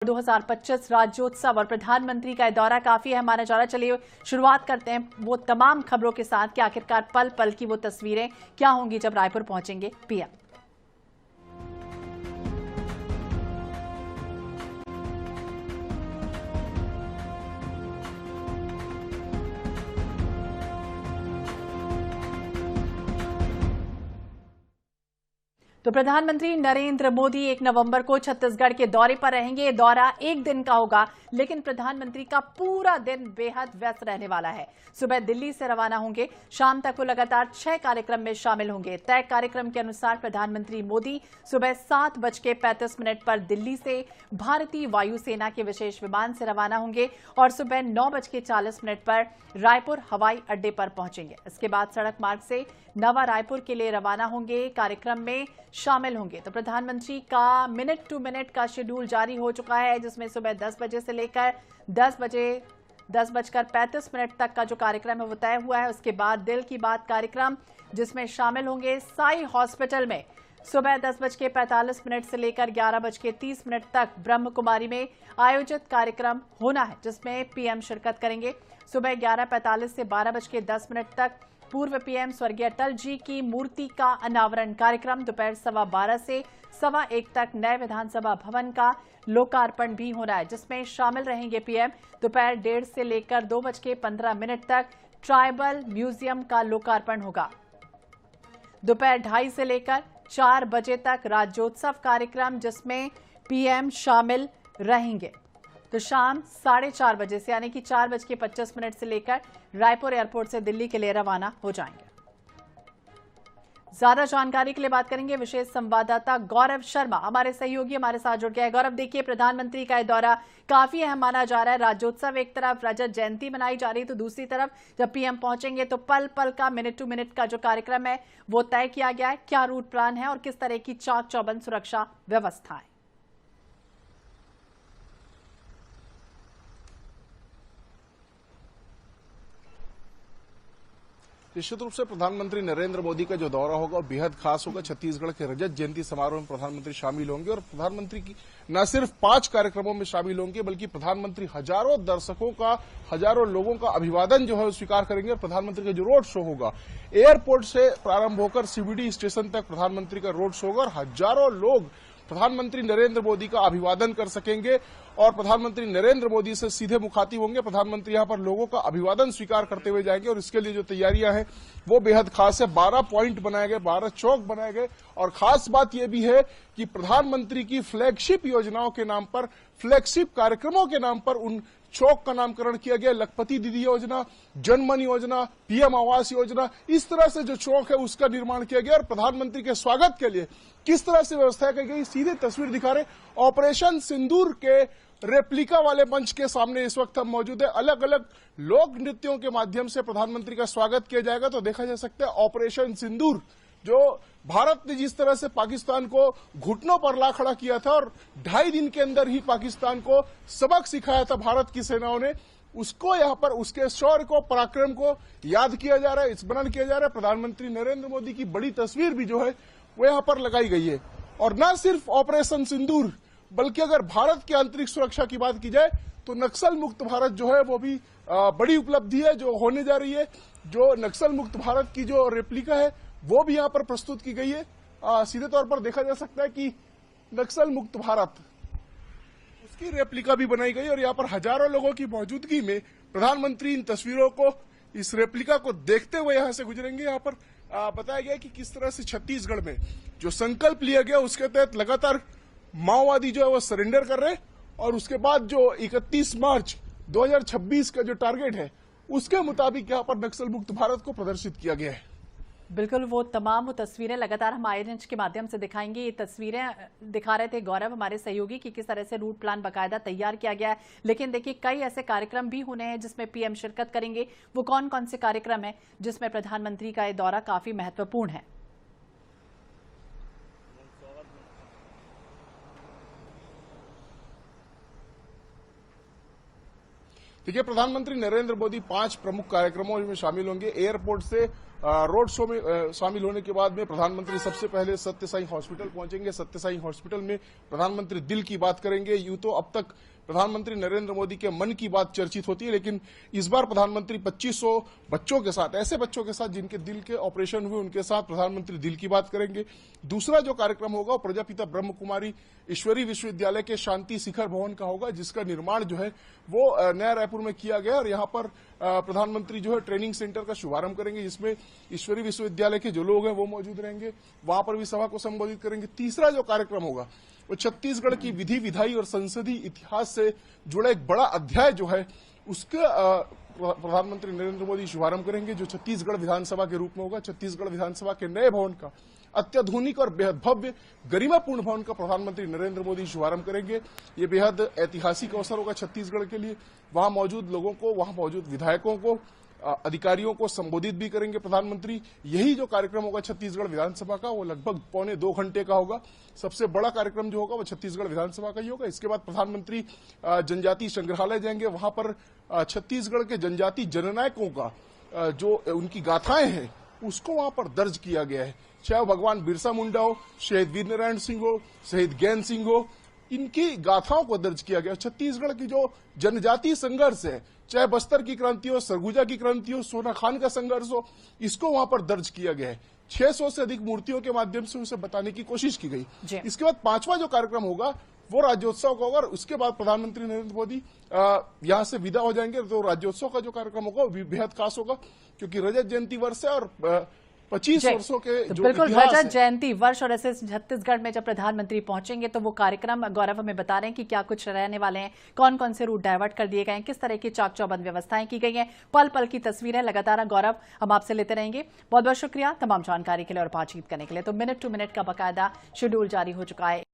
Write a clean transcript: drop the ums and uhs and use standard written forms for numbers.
2025 राज्योत्सव और प्रधानमंत्री का दौरा काफी अहम माना जा रहा है। चलिए शुरुआत करते हैं वो तमाम खबरों के साथ कि आखिरकार पल पल की वो तस्वीरें क्या होंगी जब रायपुर पहुंचेंगे पीएम। तो प्रधानमंत्री नरेंद्र मोदी 1 नवंबर को छत्तीसगढ़ के दौरे पर रहेंगे। ये दौरा एक दिन का होगा, लेकिन प्रधानमंत्री का पूरा दिन बेहद व्यस्त रहने वाला है। सुबह दिल्ली से रवाना होंगे, शाम तक वो लगातार 6 कार्यक्रम में शामिल होंगे। तय कार्यक्रम के अनुसार प्रधानमंत्री मोदी सुबह 7:35 पर दिल्ली से भारतीय वायुसेना के विशेष विमान से रवाना होंगे और सुबह 9:40 पर रायपुर हवाई अड्डे पर पहुंचेंगे। इसके बाद सड़क मार्ग से नवा रायपुर के लिए रवाना होंगे, कार्यक्रम में शामिल होंगे। तो प्रधानमंत्री का मिनट टू मिनट का शेड्यूल जारी हो चुका है, जिसमें सुबह 10 बजे से लेकर 10:35 तक का जो कार्यक्रम है वो तय हुआ है। उसके बाद दिल की बात कार्यक्रम, जिसमें शामिल होंगे साई हॉस्पिटल में सुबह 10:45 से लेकर 11:30 तक ब्रह्म कुमारी में आयोजित कार्यक्रम होना है, जिसमें पीएम शिरकत करेंगे। सुबह 11:45 से 12:10 तक पूर्व पीएम स्वर्गीय अटल जी की मूर्ति का अनावरण कार्यक्रम। दोपहर 12:15 से 1:15 तक नए विधानसभा भवन का लोकार्पण भी होना है, जिसमें शामिल रहेंगे पीएम। दोपहर 1:30 से लेकर 2:15 तक ट्राइबल म्यूजियम का लोकार्पण होगा। दोपहर 2:30 से लेकर 4 बजे तक राज्योत्सव कार्यक्रम, जिसमें पीएम शामिल रहेंगे। तो शाम 4:30 बजे से यानी कि 4:25 से लेकर रायपुर एयरपोर्ट से दिल्ली के लिए रवाना हो जाएंगे। ज्यादा जानकारी के लिए बात करेंगे विशेष संवाददाता गौरव शर्मा, हमारे सहयोगी हमारे साथ जुड़ गए हैं। गौरव, देखिए प्रधानमंत्री का दौरा काफी अहम माना जा रहा है। राज्योत्सव एक तरफ, रजत जयंती मनाई जा रही है, तो दूसरी तरफ जब पीएम पहुंचेंगे तो पल पल का मिनट टू मिनट का जो कार्यक्रम है वो तय किया गया है। क्या रूट प्लान है और किस तरह की चाक चौबंद सुरक्षा व्यवस्थाएं? निश्चित रूप से प्रधानमंत्री नरेंद्र मोदी का जो दौरा होगा बेहद खास होगा। छत्तीसगढ़ के रजत जयंती समारोह में प्रधानमंत्री शामिल होंगे और प्रधानमंत्री की न सिर्फ 5 कार्यक्रमों में शामिल होंगे, बल्कि प्रधानमंत्री हजारों दर्शकों का, हजारों लोगों का अभिवादन जो है वो स्वीकार करेंगे। और प्रधानमंत्री का जो रोड शो होगा, एयरपोर्ट से प्रारंभ होकर सीबीडी स्टेशन तक प्रधानमंत्री का रोड शो होगा और हजारों लोग प्रधानमंत्री नरेंद्र मोदी का अभिवादन कर सकेंगे और प्रधानमंत्री नरेंद्र मोदी से सीधे मुखातिब होंगे। प्रधानमंत्री यहां पर लोगों का अभिवादन स्वीकार करते हुए जाएंगे और इसके लिए जो तैयारियां हैं वो बेहद खास है। 12 पॉइंट बनाए गए, 12 चौक बनाए गए और खास बात यह भी है कि प्रधानमंत्री की फ्लैगशिप योजनाओं के नाम पर, फ्लैगशिप कार्यक्रमों के नाम पर उन चौक का नामकरण किया गया। लखपति दीदी योजना, जनमन योजना, पीएम आवास योजना, इस तरह से जो चौक है उसका निर्माण किया गया और प्रधानमंत्री के स्वागत के लिए किस तरह से व्यवस्था की गई, सीधे तस्वीर दिखा रहे। ऑपरेशन सिंदूर के रेप्लिका वाले मंच के सामने इस वक्त हम मौजूद है। अलग अलग लोक नृत्यों के माध्यम से प्रधानमंत्री का स्वागत किया जाएगा। तो देखा जा सकता है ऑपरेशन सिंदूर, जो भारत ने जिस तरह से पाकिस्तान को घुटनों पर ला खड़ा किया था और 2.5 दिन के अंदर ही पाकिस्तान को सबक सिखाया था भारत की सेनाओं ने, उसको यहां पर उसके शौर्य को, पराक्रम को याद किया जा रहा है, स्मरण किया जा रहा है। प्रधानमंत्री नरेंद्र मोदी की बड़ी तस्वीर भी जो है वो यहां पर लगाई गई है। और न सिर्फ ऑपरेशन सिंदूर, बल्कि अगर भारत की आंतरिक सुरक्षा की बात की जाए तो नक्सल मुक्त भारत जो है वो भी बड़ी उपलब्धि है जो होने जा रही है। जो नक्सल मुक्त भारत की जो रेप्लिका है वो भी यहां पर प्रस्तुत की गई है। सीधे तौर पर देखा जा सकता है कि नक्सल मुक्त भारत, उसकी रेप्लिका भी बनाई गई और यहां पर हजारों लोगों की मौजूदगी में प्रधानमंत्री इन तस्वीरों को, इस रेप्लिका को देखते हुए यहां से गुजरेंगे। यहां पर बताया गया कि किस तरह से छत्तीसगढ़ में जो संकल्प लिया गया उसके तहत लगातार माओवादी जो है वो सरेंडर कर रहे हैं और उसके बाद जो 31 मार्च 2026 का जो टारगेट है उसके मुताबिक यहां पर नक्सल मुक्त भारत को प्रदर्शित किया गया है। बिल्कुल, वो तमाम तस्वीरें लगातार हम आईएनएच के माध्यम से दिखाएंगे। ये तस्वीरें दिखा रहे थे गौरव, हमारे सहयोगी, कि किस तरह से रूट प्लान बाकायदा तैयार किया गया है। लेकिन देखिए कई ऐसे कार्यक्रम भी होने हैं जिसमें पीएम शिरकत करेंगे। वो कौन कौन से कार्यक्रम है जिसमें प्रधानमंत्री का ये दौरा काफी महत्वपूर्ण है? देखिए, प्रधानमंत्री नरेंद्र मोदी 5 प्रमुख कार्यक्रमों में शामिल होंगे। एयरपोर्ट से रोड शो में शामिल होने के बाद में प्रधानमंत्री सबसे पहले सत्य साई हॉस्पिटल पहुंचेंगे। सत्य साई हॉस्पिटल में प्रधानमंत्री दिल की बात करेंगे। यूं तो अब तक प्रधानमंत्री नरेंद्र मोदी के मन की बात चर्चित होती है, लेकिन इस बार प्रधानमंत्री 2500 बच्चों के साथ, ऐसे बच्चों के साथ जिनके दिल के ऑपरेशन हुए, उनके साथ प्रधानमंत्री दिल की बात करेंगे। दूसरा जो कार्यक्रम होगा वो प्रजापिता ब्रह्म कुमारी ईश्वरी विश्वविद्यालय के शांति शिखर भवन का होगा, जिसका निर्माण जो है वो नया रायपुर में किया गया और यहाँ पर प्रधानमंत्री जो है ट्रेनिंग सेंटर का शुभारंभ करेंगे, जिसमें ईश्वरी विश्वविद्यालय के जो लोग हैं वो मौजूद रहेंगे। वहां पर भी सभा को संबोधित करेंगे। तीसरा जो कार्यक्रम होगा वो छत्तीसगढ़ की विधि विधायी और संसदीय इतिहास से जुड़ा एक बड़ा अध्याय जो है उसका प्रधानमंत्री नरेंद्र मोदी शुभारंभ करेंगे, जो छत्तीसगढ़ विधानसभा के रूप में होगा। छत्तीसगढ़ विधानसभा के नए भवन का, अत्याधुनिक और बेहद भव्य गरिमापूर्ण भवन का प्रधानमंत्री नरेंद्र मोदी शुभारंभ करेंगे। ये बेहद ऐतिहासिक अवसर होगा छत्तीसगढ़ के लिए। वहां मौजूद लोगों को, वहां मौजूद विधायकों को, अधिकारियों को संबोधित भी करेंगे प्रधानमंत्री। यही जो कार्यक्रम होगा छत्तीसगढ़ विधानसभा का, वो लगभग 1.25 घंटे का होगा। सबसे बड़ा कार्यक्रम जो होगा वो छत्तीसगढ़ विधानसभा का ही होगा। इसके बाद प्रधानमंत्री जनजातीय संग्रहालय जाएंगे। वहां पर छत्तीसगढ़ के जनजातीय जननायकों का जो उनकी गाथाएं हैं उसको वहां पर दर्ज किया गया है। चाहे भगवान बिरसा मुंडा हो, शहीद वीरनारायण सिंह हो, शहीद ज्ञान सिंह हो, इनकी गाथाओं को दर्ज किया गया। छत्तीसगढ़ की जो जनजातीय संघर्ष है, चाहे बस्तर की क्रांति हो, सरगुजा की क्रांति हो, सोना खान का संघर्ष हो, इसको वहां पर दर्ज किया गया है। 600 से अधिक मूर्तियों के माध्यम से उसे बताने की कोशिश की गई। इसके बाद 5वां जो कार्यक्रम होगा वो राज्योत्सव का होगा और उसके बाद प्रधानमंत्री नरेंद्र मोदी यहां से विदा हो जाएंगे। तो राज्योत्सव का जो कार्यक्रम होगा वो बेहद खास होगा, क्योंकि रजत जयंती वर्ष है और 25 वर्षों के जो बिल्कुल रजत जयंती वर्ष, और ऐसे छत्तीसगढ़ में जब प्रधानमंत्री पहुंचेंगे तो वो कार्यक्रम गौरव हमें बता रहे हैं कि क्या कुछ रहने वाले हैं, कौन कौन से रूट डायवर्ट कर दिए गए हैं, किस तरह की चाक चौबंद व्यवस्थाएं की गई हैं, पल पल की तस्वीरें लगातार गौरव हम आपसे लेते रहेंगे। बहुत बहुत शुक्रिया तमाम जानकारी के लिए और बातचीत करने के लिए। तो मिनट टू मिनट का बाकायदा शेड्यूल जारी हो चुका है।